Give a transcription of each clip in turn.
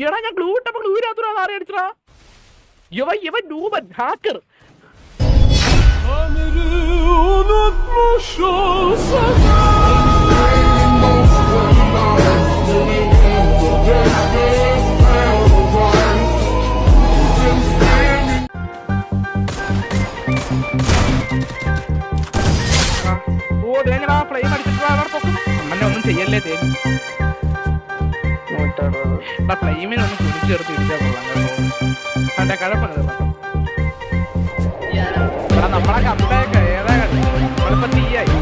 എടാ ഞാൻ glue ഇട്ടപ്പോ glue ഇല്ലാത്ത ആരെ അടിച്ചടാ. ഇവൻ ഡൂബൻ ഹാക്കർ. ഓ തേങ്ങടാ ഫ്ലെയിം അടിച്ചിട്ടാ അമ്മനെ ഒന്നും ചെയ്യല്ലേ തേങ്ങ. ഫ്ലെയിമിനൊന്ന് കുടിച്ചു ചേർത്ത് ഇരിച്ചാൽ കൊള്ളാം കേട്ടോ. അവന്റെ കഴപ്പണത് എടാ നമ്മളെ കമ്പയൊക്കെ ഏതാ നമ്മളിപ്പോ തീയായി.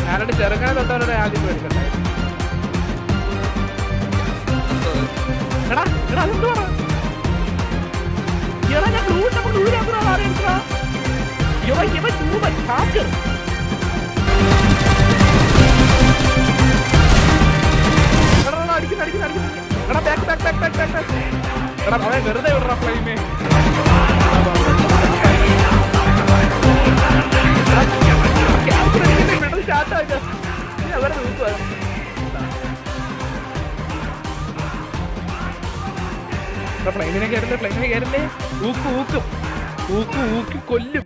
ഞാനോട് ചെറുക്കനെ തൊട്ടവരുടെ ആദ്യം മേടിക്കട്ടെ. എടാ അതെന്ത് പറ എടാ ഞാൻ ഗ്ലൂ ഇട്ടപ്പോ ഗ്ലൂ ഇല്ലാത്ത ആരെ അടിച്ചടാ. ഇവൻ ഡൂബൻ ഹാക്കർ. എടാ അവൻ വെറുതെ വിടറ ഫ്ലെയിമേ. ഫ്ലെയിമിനെ കയറില്ലേ ഊക്കും ഊക്കി കൊല്ലും.